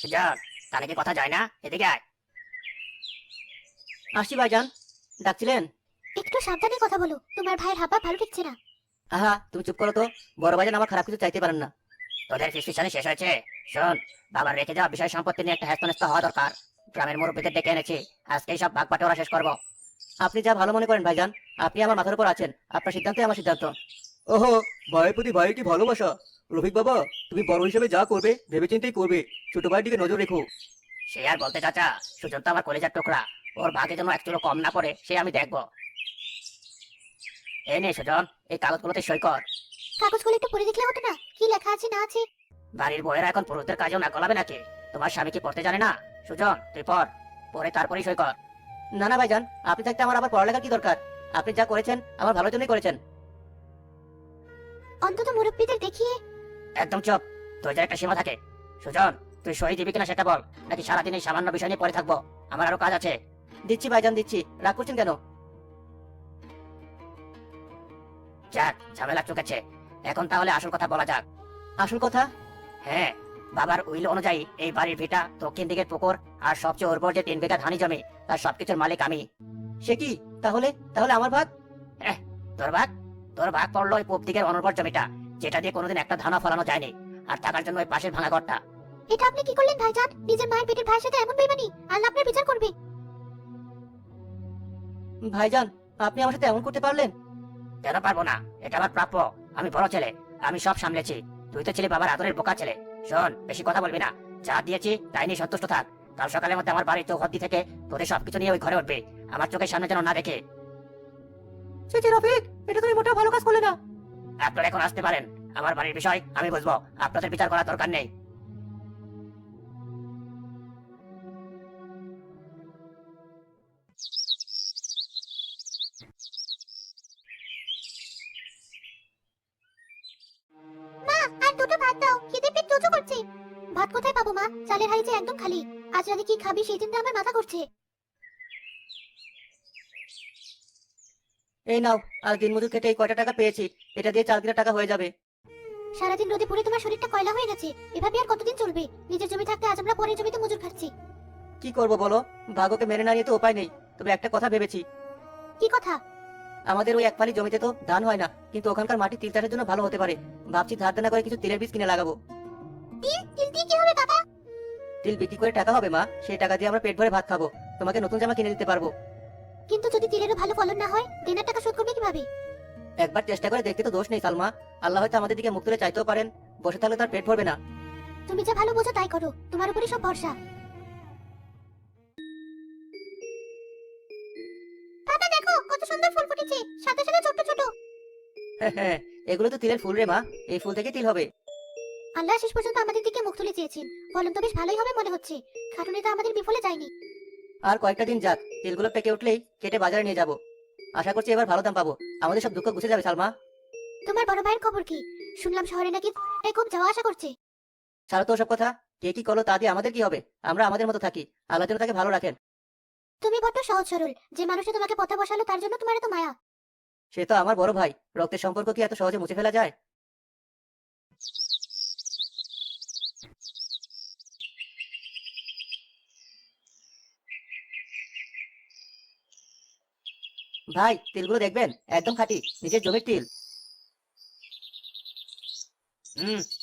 সুজন, কানে কি কথা যায় না? এদিকে আয়। আসছি ভাইজান, ডাকছিলেন? একটু সাবধানে কথা বলো, তোমার ভাইয়ের হাবা ভালো ঠেকছে না। আহা, তুমি চুপ করো তো। বড় ভাইজান আমার খারাপ কিছু চাইতে পারেন না। তোদের ফিসফিসানি শেষ হয়েছে? শোন, বাবার রেখে যাওয়া বিষয় সম্পত্তি নিয়ে একটা হ্যাস্তন্যস্ত হওয়া দরকার। গ্রামের মুরব্বীদের ডেকে এনেছি, আজকেই সব ভাগ বাটোয়ারা শেষ করবো। আপনি যা ভালো মনে করেন ভাইজান, আপনি আমার মাথার উপর আছেন, আপনার সিদ্ধান্তই আমার সিদ্ধান্ত। ওহো, ভাইয়ের প্রতি ভাইয়ের কি ভালোবাসা! রফিক বাবা, তুমি বড় হিসেবে যা করবে ভেবেচিন্তেই করবে, ছোট ভাইয়ের দিকে নজর রেখো। সে আর বলতে চাচা, সুজন তো আমার কলেজার টুকরা, ওর ভাগে যেন এক চুলো কম না পড়ে সে আমি দেখবো। এই নে সুজন, এই কাগজগুলোতে সই কর। কাগজগুলো একটু পড়ে দেখলে হতো না, কি লেখা আছে না আছে? বাড়ির বউয়েরা এখন পুরুষদের কাজেও না গলাবে নাকি? তোমার স্বামী কি পড়তে জানে না? সুজন, তুই পড়, পরে তারপরেই সই কর। না না ভাইজান, আপনি থাকতে আমার আবার পড়ালেখার কি দরকার? আপনি যা করেছেন আমার ভালোর জন্যই করেছেন। অন্তত মুরব্বীদের দেখিয়ে। একদম চুপ, ধৈর্যের একটা সীমা থাকে। সুজন, তুই সই দিবি কিনা সেটা বল, নাকি সারাদিন এই সামান্য বিষয় নিয়ে পড়ে থাকবো? আমার আরো কাজ আছে। দিচ্ছি ভাইজান, দিচ্ছি। রাগ করছেন কেন? যাক, ঝামেলা চুকেছে। এখন তাহলে আসল কথা বলা যাক। আসল কথা? হ্যাঁ, বাবার উইল অনুযায়ী এই বাড়ির ভিটা, দক্ষিণ দিকের পুকুর আর সবচেয়ে উর্বর যে 3 বিঘা ধানি জমি, তার সবকিছুর মালিক আমি। সে কি? তাহলে তাহলে আমার ভাগ? তোর ভাগ? তোর ভাগ পড়লো ওই পূব দিকের অনুর্বর জমিটা, যেটা দিয়ে কোনোদিন একটা ধানও ফলানো যায়নি, আর থাকার জন্য ওই পাশের ভাঙা ঘরটা। এটা আপনি কি করলেন ভাইজান? নিজের মায়ের পেটের ভাইয়ের সাথে এমন বেইমানি? আল্লাহ আপনার বিচার করবে। ভাইজান, আপনি আমার সাথে এমন করতে পারলেন? কেন পারবো না? এটা আমার প্রাপ্য। আমি বড় ছেলে, আমি সব সামলেছি। তুই তো ছেলে বাবার আদরের বোকা ছেলে। শোন, বেশি কথা বলবি না। যা দিয়েছি তাই নিয়ে সন্তুষ্ট থাক। কাল সকালের মধ্যে আমার বাড়ির চৌহদ্দি থেকে তোদের সবকিছু নিয়ে ওই ঘরে উঠবে, আমার চোখের সামনে যেন না দেখে। ছি রফিক, এটা তুমি মোটেও ভালো কাজ করলে না। আপনারা এখন আসতে পারেন, আমার বাড়ির বিষয় আমি বুঝবো, আপনাদের বিচার করার দরকার নেই। মা, আর দুটো ভাত দাও, খিদে পেট চোচো করছে। ভাত কোথায় পাবো মা? চালের হাঁড়ি যে একদম খালি। আজ রাতে কি খাবি সেই চিন্তা আমার মাথা ঘুরছে। এই নাও, আজ দিনমজুর কেটে এই কয়টা টাকা পেয়েছি, এটা দিয়ে 4 কিলো টাকা হয়ে যাবে। সারাদিন রোদে পুড়ে তোমার শরীরটা কয়লা হয়ে গেছে। এভাবে আর কতদিন চলবে? নিজের জমি থাকতে আজ আমরা পরের জমিতে মজুর খাচ্ছি। কি করব বলো, ভাগ্যকে মেনে না নিয়ে তো উপায় নেই। তবে একটা কথা ভেবেছি। কি কথা? আমাদের ওই এক ফালি জমিতে তো ধান হয় না, কিন্তু ওখানকার মাটি তিল চাষের জন্য ভালো হতে পারে। ভাবছি ধার দেনা করে কিছু তিলের বীজ কিনে লাগাবো। তিল দিয়ে কি হবে বাবা? তিল বিক্রি করে টাকা হবে মা, সেই টাকা দিয়ে আমরা পেট ভরে ভাত খাবো। তোমাকে নতুন জামা কিনে দিতে পারবো। কিন্তু যদি তিলেরও ভালো ফলন না হয়, দেনার টাকা শোধ করবে কিভাবে? একবার চেষ্টা করে দেখতে তো দোষ নেই সালমা। আল্লাহ হয়তো আমাদের দিকে মুখ তুলে চাইতেও পারেন। বসে থাকলে তার পেট ভরবে না। তুমি যা ভালো বোঝো তাই করো, তোমার উপরই সব ভরসা। বাবা দেখো কত সুন্দর ফুল ফুটেছে, সাদা সাদা ছোট ছোট। হ্যাঁ, এগুলো তো তিলের ফুল রে মা, এই ফুল থেকে তিল হবে। আল্লাহ শেষ পর্যন্ত আমাদের দিকে মুখ তুলে চেয়েছেন, ফলন তো বেশ ভালোই হবে মনে হচ্ছে। খাটুনিটা আমাদের বিফলে যায়নি। আর কয়েকটা দিন যাক, তিলগুলো পেকে উঠলেই কেটে বাজারে নিয়ে যাব। আশা করছি এবার ভালো দাম পাবো, আমাদের সব দুঃখ ঘুচে যাবে সালমা। তোমার বড় ভাইয়ের খবর কি? শুনলাম শহরে নাকি খুব যাওয়া আসা করছে। ছাড়ো তো ওসব কথা। কে কি করলো তা দিয়ে আমাদের কি হবে? আমরা আমাদের মতো থাকি, আল্লাহ যেন তাকে ভালো রাখেন। তুমি বড্ড সহজ সরল, যে মানুষটা তোমাকে পথে বসালো তার জন্য তোমার এত মায়া। সে তো আমার বড় ভাই, রক্তের সম্পর্ক কি এত সহজে মুছে ফেলা যায়? ভাই, তিলগুলো দেখবেন, একদম খাঁটি, নিজের জমির তিল।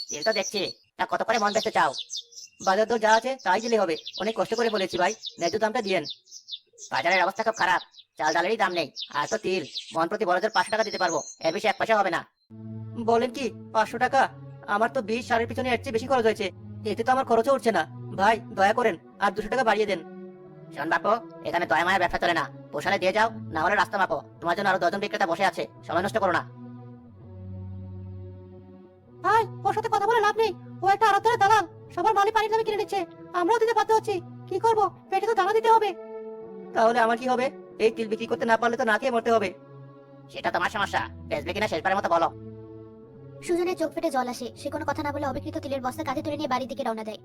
তিল তো দেখছি। তা কত করে মন বেচতে চাও? বাজার দর যা আছে তাই দিলে হবে। অনেক কষ্ট করে বলেছি ভাই, ন্যায্য দামটা দিয়েন। বাজারের অবস্থা খুব খারাপ, চাল ডালেরই দাম নেই। আর তো তিল, মন প্রতি বড়দের 500 টাকা দিতে পারবো, এর বেশি 1 পয়সা হবে না। বলেন কি, 500 টাকা? আমার তো 20 সারের পিছনে এর চেয়ে বেশি খরচ হয়েছে। এতে তো আমার খরচও উঠছে না। ভাই দয়া করেন, আর 200 টাকা বাড়িয়ে দেন। শোন বাপু, এখানে দয়া মায়া ব্যবসা চলে না। পোষালে দিয়ে যাও, না হলে রাস্তা মাপো। তোমার জন্য আরো 10 জন বিক্রেতা বসে আছে, সময় নষ্ট করো না। ভাই, ওর সাথে কথা বলে লাভ নেই। ও একটা আড়তদারের দালাল, সবার মালি পানির দামে কিনে নিচ্ছে। আমরাও দিতে বাধ্য হচ্ছি। কি করব? পেটে তো দানা দিতে হবে। তাহলে আমার কি হবে? এই তিল বিক্রি করতে না পারলে তো না খেয়ে মরতে হবে। সেটা তোমার সমস্যা, বেচবে কিনা শেষবারের মতো বলো। সুজনের চোখ ফেটে জল আসে, সে কোনো কথা না বলে অবিকৃত তিলের বস্তা কাঁধে তুলে নিয়ে বাড়ির দিকে রওনা দেয়।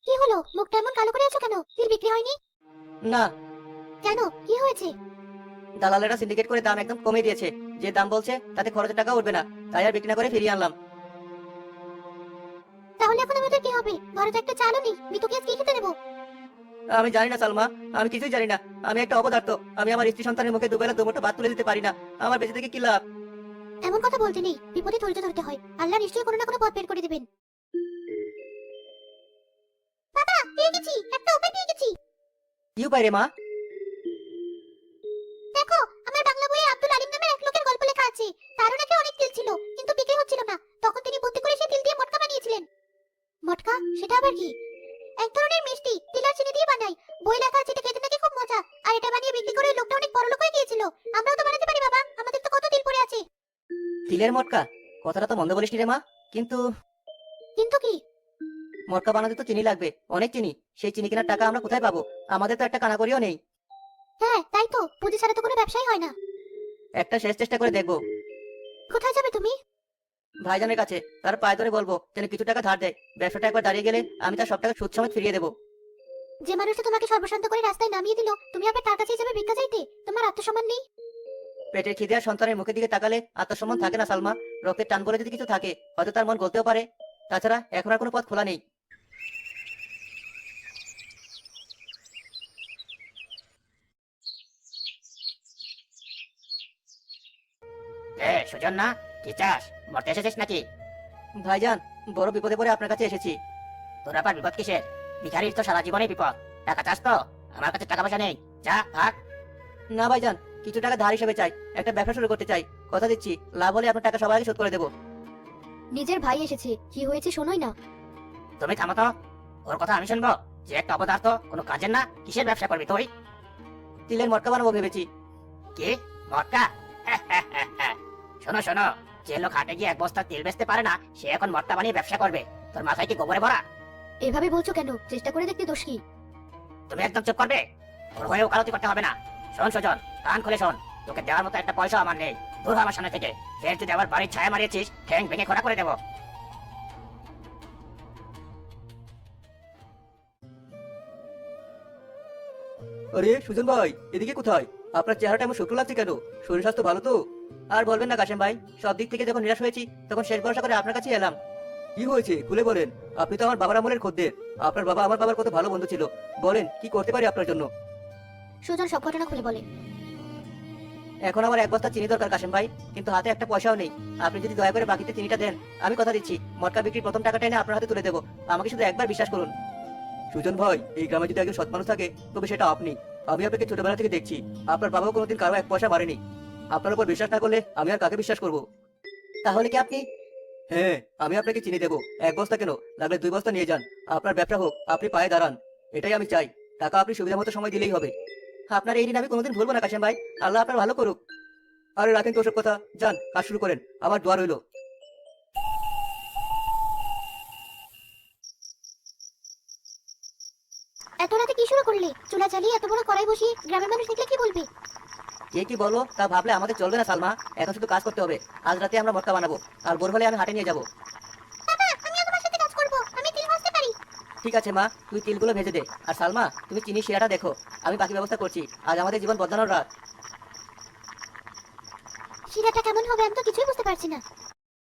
কি হলো, মুখটা এমন কালো করে আছো কেন? তিল বিক্রি হয়নি? না, কেন, কি হয়েছে? দালালেরা সিন্ডিকেট করে দাম একদম কমিয়ে দিয়েছে। যে দাম বলছে তাতে খরচের টাকা উঠবে না, তাই আর বিক্রি না করে ফিরিয়ে আনলাম। তাহলে এখন আমাদের কি হবে? ঘরে তো একটা চালও নেই, মিতুকে আজ কি খেতে দেবো? আমি জানি না সালমা, আমি কিছুই জানি না। আমি একটা অপদার্থ। আমি আমার স্ত্রী সন্তানের মুখে দুবেলা দুমুঠো ভাত তুলে দিতে পারি না। আমার বেঁচে থেকে কি লাভ? এমন কথা বলতে নেই, বিপদে ধৈর্য ধরতে হয়। আল্লাহ নিশ্চয়ই কোনো না কোনো পথ বের করে দিবেন। বাবা, পেয়ে গেছি, একটা উপায় পেয়ে গেছি। কি উপায় রে মা? দেখো, আমার বাংলা বইয়ে আব্দুল আলিম নামের এক লোকের গল্প লেখা আছে। তারও নাকি অনেক তিল ছিল, কিন্তু বিক্রি হচ্ছিল না। তখন তিনি বুদ্ধি করে সেই তিল দিয়ে মটকা বানিয়েছিলেন। মটকা? সেটা আবার কি? এক ধরনের মিষ্টি, তিল আর চিনি দিয়ে বানায়। বই লেখা আছে এটা খেতে নাকি খুব মজা। আর এটা বানিয়ে বিক্রি করে ওই লোকটা অনেক বড়লোক হয়ে গিয়েছিল। আমরাও তো বানাতে পারি বাবা, আমাদের তো কত তিল পড়ে আছে। তিলের মটকা? কথাটা তো মন্দ বলিসনি রে মা। কিন্তু কিন্তু কি? মটকা বানাতে তো চিনি লাগবে, অনেক চিনি। সেই চিনি কেনার টাকা আমরা কোথায় পাবো? আমাদের তো একটা কানাকড়িও নেই। হ্যাঁ, তাই তো, পুঁজি ছাড়া তো কোনো ব্যবসাই হয় না। একটা শেষ চেষ্টা করে দেখবো। কোথায় যাবে তুমি? ভাইজানের কাছে, তার পায়ে ধরে বলবো যেন কিছু টাকা ধার দেয়। ব্যবসাটা একবার দাঁড়িয়ে গেলে আমি তার সব টাকা সুদ সমেত ফিরিয়ে দেবো। যে মানুষটা তোমাকে সর্বশান্ত করে রাস্তায় নামিয়ে দিল, তুমি আবার তার কাছেই যাবে ভিক্ষা চাইতে? তোমার আত্মসম্মান নেই? পেটের খিদে আর সন্তানের মুখের দিকে তাকালে আত্মসম্মান থাকে না সালমা। রক্তের টান বলে যদি কিছু থাকে, হয়তো তার মন গলতেও পারে। তাছাড়া এখন আর কোনো পথ খোলা নেই। সুজন না, কি চাস? মরতে এসেছিস নাকি? ভাইজান, বড় বিপদে পড়ে আপনার কাছে এসেছি। তোর আবার বিপদ কিসের? ভিখারির তো সারা জীবনেই বিপদ। টাকা চাস তো? আমার কাছে টাকা পয়সা নেই, যা ভাগ। না ভাইজান, কিছু টাকা ধার হিসেবে চাই। একটা ব্যবসা শুরু করতে চাই। কথা দিচ্ছি, লাভ হলে আপনার টাকা সবার আগে শোধ করে দেবো। নিজের ভাই এসেছে, কি হয়েছে শোনোই না। তুমি থামো তো, ওর কথা আমি শুনবো? যে একটা অপদার্থ, কোনো কাজের না, কিসের ব্যবসা করবি তুই? তিলের মটকা বানাবো ভেবেছি। কি মটকা? শোনো শোনো, যে লোক হাটে গিয়ে এক বস্তা তেল বেচতে পারে না, সে এখন মটকা বানিয়ে ব্যবসা করবে? তোর মাথায় কি গোবরে ভরা? এভাবে বলছো কেন? চেষ্টা করে দেখতে দোষ কি? তুমি একদম চুপ করবে। ওর হয়ে ওকালতি করতে হবে না। শোন সুজন, কান খুলে শোন, তোকে দেওয়ার মতো একটা পয়সা আমার নেই। দূর হ আমার সামনে থেকে। ফের যদি আবার বাড়ির ছায়া মারিয়েছিস, ঠ্যাং ভেঙে খোঁড়া করে দেবো। আরে সুজন ভাই, এদিকে কোথায়? আপনার চেহারাটা এমন শুকনো লাগছে কেন? শরীর স্বাস্থ্য ভালো তো? আর বলবেন না কাশেম ভাই, সব দিক থেকে যখন নিরাশ হয়েছি তখন শেষ ভরসা করে আপনার কাছেই এলাম। কি হয়েছে খুলে বলেন। আপনি তো আমার বাবার আমলের খদ্দের। আপনার বাবা আমার বাবার কত ভালো বন্ধু ছিল। বলেন, কি করতে পারি আপনার জন্য? সুজন সব ঘটনা খুলে বলে। এখন আমার এক বস্তা চিনি দরকার কাশেম ভাই, কিন্তু হাতে একটা পয়সাও নেই। আপনি যদি দয়া করে বাকিতে চিনিটা দেন, আমি কথা দিচ্ছি মটকা বিক্রির প্রথম টাকাটা এনে আপনার হাতে তুলে দেবো। আমাকে শুধু একবার বিশ্বাস করুন। সুজন ভাই, এই গ্রামে যদি একজন সৎ মানুষ থাকে তবে সেটা আপনি। আমি আপনাকে ছোটবেলা থেকে দেখছি। আপনার বাবাও কোনোদিন কারো এক পয়সা মারেনি। আপনার উপর বিশ্বাস না করলে আমি আর কাকে বিশ্বাস করব? তাহলে কি আপনি? হ্যাঁ, আমি আপনাকে চিনি দেবো। এক বস্তা কেন, লাগলে 2 বস্তা নিয়ে যান। আপনার ব্যবসা হোক, আপনি পায়ে দাঁড়ান, এটাই আমি চাই। টাকা আপনি সুবিধা মতো সময় দিলেই হবে। আপনার এই ঋণ আমি কোনোদিন ভুলবো না কাশেম ভাই। আল্লাহ আপনার ভালো করুক। আরে রাখেন তো ওসব কথা, যান কাজ শুরু করেন। আমার দোয়া রইলো। এত রাতে কি শুরু করলে? চুলা জ্বালিয়ে এত বড় কড়াই বসিয়ে গ্রামের মানুষ দেখলে কি বলবে? কে কি বলবো তা ভাবলে আমাদের চলবে না সালমা। এখন শুধু কাজ করতে হবে। আজ রাতে আমরা মটকা বানাবো, আর ভোর হলে আমি হাটে নিয়ে যাবো। বাবা, আমিও তোমার সাথে কাজ করব। আমি তিল ভাজতে পারি। ঠিক আছে মা, তুই তিলগুলো ভেজে দে। আর সালমা, তুমি চিনি শিরাটা দেখো, আমি বাকি ব্যবস্থা করছি। আজ আমাদের জীবন বদলানোর রাত। শিরাটা কেমন হবে আমি তো কিছুই বুঝতে পারছি না।